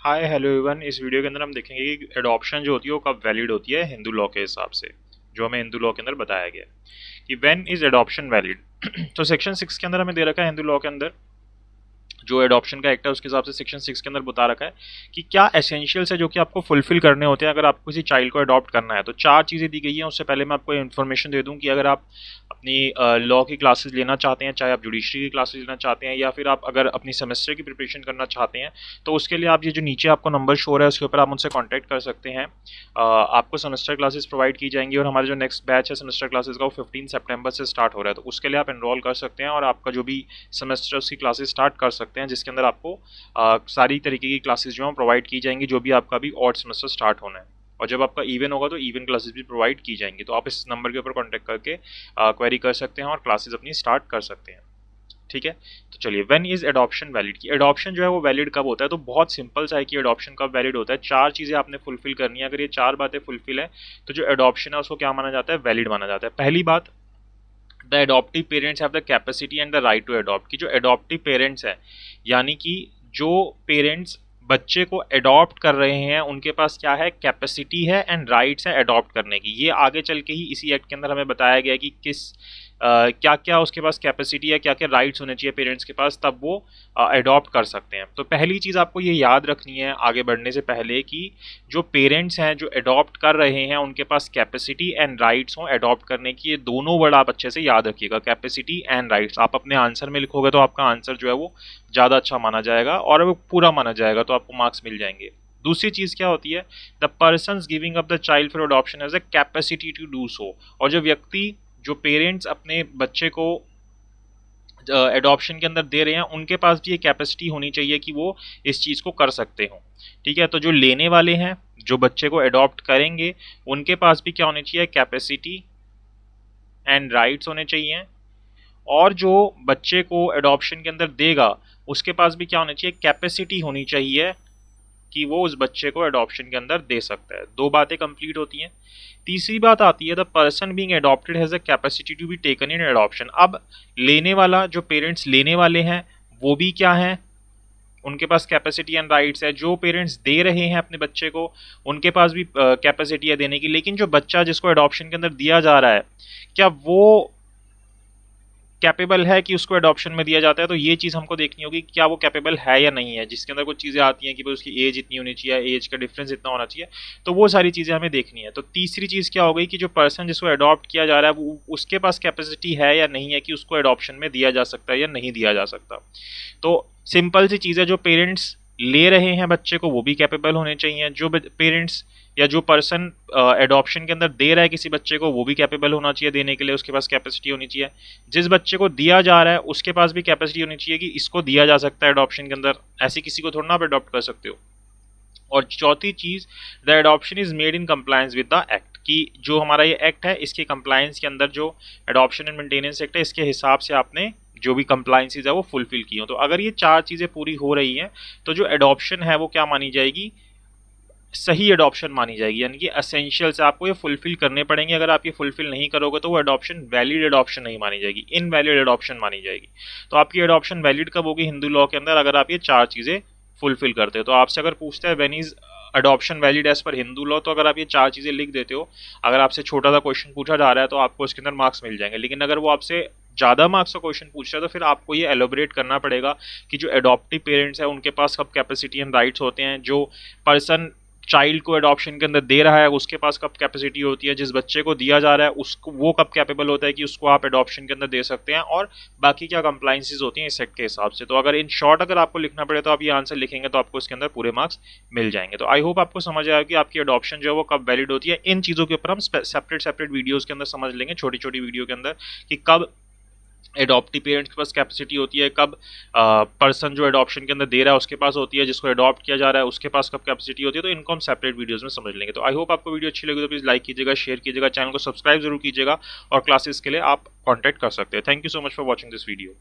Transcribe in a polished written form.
Hi hello everyone. इस video के अंदर हम देखेंगे कि एडॉप्शन जो होती है वो कब वैलिड होती है हिंदू लॉ के हिसाब से, जो हमें हिंदू लॉ के अंदर बताया गया है कि व्हेन इज एडॉप्शन वैलिड। तो सेक्शन 6 के अंदर हमें दे रखा है हिंदू लॉ के अंदर जो एडॉप्शन का एक्ट है उसके हिसाब से सेक्शन 6 के अंदर बता रखा है कि क्या एसेंशियल्स है जो कि आपको फुलफिल करने होते हैं अगर आपको किसी चाइल्ड को अडॉप्ट करना है। तो 4 चीज़ें दी गई हैं। उससे पहले मैं आपको इन्फॉर्मेशन दे दूं कि अगर आप अपनी लॉ की क्लासेस लेना चाहते हैं, चाहे आप जुडिशरी की क्लासेस लेना चाहते हैं या फिर आप अगर अपनी सेमेस्टर की प्रिपरेशन करना चाहते हैं, तो उसके लिए आप ये जो नीचे आपको नंबर शो हो रहा है उसके ऊपर आप उनसे कॉन्टैक्ट कर सकते हैं। आपको सेमेस्टर क्लासेस प्रोवाइड की जाएंगी और हमारा जो नेक्स्ट बैच है सेमेस्टर क्लासेस का वो 15 सितंबर से स्टार्ट हो रहा है। तो उसके लिए आप एनरोल कर सकते हैं और आपका जो भी सेमेस्टर उसकी क्लासेस स्टार्ट कर सकते हैं, जिसके अंदर आपको सारी तरीके की क्लासेस जो हैं प्रोवाइड की जाएंगी जो भी आपका भी ऑड सेमेस्टर स्टार्ट होना है। और जब आपका इवन होगा तो इवन क्लासेस भी प्रोवाइड की जाएंगी। तो आप इस नंबर के ऊपर कॉन्टैक्ट करके क्वेरी कर सकते हैं और क्लासेस अपनी स्टार्ट कर सकते हैं। ठीक है, तो चलिए व्हेन इज एडॉप्शन वैलिड की एडॉप्शन जो है वो वैलिड कब होता है। तो बहुत सिंपल सा है कि एडॉप्शन कब वैलिड होता है। 4 चीज़ें आपने फुलफिल करनी है। अगर ये 4 बातें फुलफिल है तो जो एडॉप्शन है उसको क्या माना जाता है, वैलिड माना जाता है। पहली बात, the adoptive parents have the capacity and the right to adopt. की जो एडॉप्टिव पेरेंट्स है यानी कि जो पेरेंट्स बच्चे को अडॉप्ट कर रहे हैं उनके पास क्या है, कैपेसिटी है एंड राइट्स है अडॉप्ट करने की। ये आगे चल के ही इसी एक्ट के अंदर हमें बताया गया कि किस क्या क्या उसके पास कैपेसिटी है, क्या क्या राइट्स होने चाहिए पेरेंट्स के पास, तब वो अडॉप्ट कर सकते हैं। तो पहली चीज़ आपको ये याद रखनी है आगे बढ़ने से पहले कि जो पेरेंट्स हैं जो अडॉप्ट कर रहे हैं उनके पास कैपेसिटी एंड राइट्स हों अडॉप्ट करने की। ये दोनों वर्ड आप अच्छे से याद रखिएगा, कैपेसिटी एंड राइट्स। आप अपने आंसर में लिखोगे तो आपका आंसर जो है वो ज़्यादा अच्छा माना जाएगा और वो पूरा माना जाएगा, तो आपको मार्क्स मिल जाएंगे। दूसरी चीज़ क्या होती है, the person giving up the child for adoption has a capacity to do so. और जो व्यक्ति, जो पेरेंट्स अपने बच्चे को एडॉप्शन के अंदर दे रहे हैं उनके पास भी ये कैपेसिटी होनी चाहिए कि वो इस चीज़ को कर सकते हो। ठीक है, तो जो लेने वाले हैं, जो बच्चे को एडॉप्ट करेंगे, उनके पास भी क्या होनी चाहिए, कैपेसिटी एंड राइट्स होने चाहिए। और जो बच्चे को एडॉप्शन के अंदर देगा उसके पास भी क्या होनी चाहिए, कैपेसिटी होनी चाहिए कि वो उस बच्चे को एडॉप्शन के अंदर दे सकता है। 2 बातें कंप्लीट होती हैं। तीसरी बात आती है, the person being adopted has a capacity to be taken in adoption. अब लेने वाला, जो पेरेंट्स लेने वाले हैं वो भी क्या है, उनके पास कैपेसिटी एंड राइट्स है। जो पेरेंट्स दे रहे हैं अपने बच्चे को उनके पास भी कैपेसिटी है देने की। लेकिन जो बच्चा जिसको एडॉप्शन के अंदर दिया जा रहा है, क्या वो कैपेबल है कि उसको एडॉप्शन में दिया जाता है। तो ये चीज़ हमको देखनी होगी कि क्या वो कैपेबल है या नहीं है, जिसके अंदर कुछ चीज़ें आती हैं कि भाई उसकी एज इतनी होनी चाहिए, एज का डिफरेंस इतना होना चाहिए। तो वो सारी चीज़ें हमें देखनी है। तो तीसरी चीज़ क्या हो गई कि जो पर्सन जिसको अडॉप्ट किया जा रहा है वो उसके पास कैपेसिटी है या नहीं है कि उसको एडॉप्शन में दिया जा सकता है या नहीं दिया जा सकता। तो सिंपल सी चीज़ है, जो पेरेंट्स ले रहे हैं बच्चे को वो भी कैपेबल होने चाहिए। जो पेरेंट्स या जो पर्सन एडॉप्शन के अंदर दे रहा है किसी बच्चे को वो भी कैपेबल होना चाहिए देने के लिए, उसके पास कैपेसिटी होनी चाहिए। जिस बच्चे को दिया जा रहा है उसके पास भी कैपेसिटी होनी चाहिए कि इसको दिया जा सकता है एडॉप्शन के अंदर, ऐसे किसी को थोड़ा ना आप एडॉप्ट कर सकते हो। और चौथी चीज़, the adoption is made in compliance with the act. कि जो हमारा ये एक्ट है इसके कंप्लायंस के अंदर, जो एडॉप्शन एंड मेंटेनेंस एक्ट है इसके हिसाब से आपने जो भी कंप्लायंसेज है वो फुलफिल की हो। तो अगर ये 4 चीज़ें पूरी हो रही हैं तो जो एडॉप्शन है वो क्या मानी जाएगी, सही एडॉप्शन मानी जाएगी। यानी कि एसेंशियल्स आपको ये फुलफिल करने पड़ेंगे। अगर आप ये फुलफिल नहीं करोगे तो वो एडॉप्शन वैलिड एडॉप्शन नहीं मानी जाएगी, इनवैलिड एडॉप्शन मानी जाएगी। तो आपकी एडॉप्शन वैलिड कब होगी हिंदू लॉ के अंदर, अगर आप ये 4 चीज़ें फुलफिल करते हो। तो आपसे अगर पूछता है when is adoption valid as per Hindu law, तो अगर आप ये 4 चीज़ें लिख देते हो, अगर आपसे छोटा सा क्वेश्चन पूछा जा रहा है तो आपको इसके अंदर मार्क्स मिल जाएंगे। लेकिन अगर वो आपसे ज़्यादा मार्क्स का क्वेश्चन पूछ रहा है तो फिर आपको ये एलोबरेट करना पड़ेगा कि जो एडॉप्टिव पेरेंट्स हैं उनके पास कब कैपेसिटी एंड राइट्स होते हैं, जो पर्सन चाइल्ड को एडॉप्शन के अंदर दे रहा है उसके पास कब कैपेसिटी होती है, जिस बच्चे को दिया जा रहा है उसको वो कब कैपेबल होता है कि उसको आप एडॉप्शन के अंदर दे सकते हैं, और बाकी क्या कंप्लाइंसेस होती हैं इस सेट के हिसाब से। तो अगर इन शॉर्ट अगर आपको लिखना पड़े तो आप ये आंसर लिखेंगे तो आपको इसके अंदर पूरे मार्क्स मिल जाएंगे। तो आई होप आपको समझ आया कि आपकी एडॉप्शन जो है वो कब वैलिड होती है। इन चीज़ों के ऊपर हम सेपरेट वीडियोज़ के अंदर समझ लेंगे, छोटी छोटी वीडियो के अंदर, कि कब एडॉप्टिव पेरेंट्स के पास कैपेसिटी होती है, कब पर्सन जो एडॉप्शन के अंदर दे रहा है उसके पास होती है, जिसको एडॉप्ट किया जा रहा है उसके पास कब कैपेसिटी होती है। तो इनको हम सेपरेट वीडियोस में समझ लेंगे। तो आई होप आपको वीडियो अच्छी लगी तो प्लीज़ लाइक कीजिएगा, शेयर कीजिएगा, चैनल को सब्सक्राइब जरूर कीजिएगा और क्लासेस के लिए आप कॉन्टैक्ट कर सकते हैं। Thank you so much for watching this video.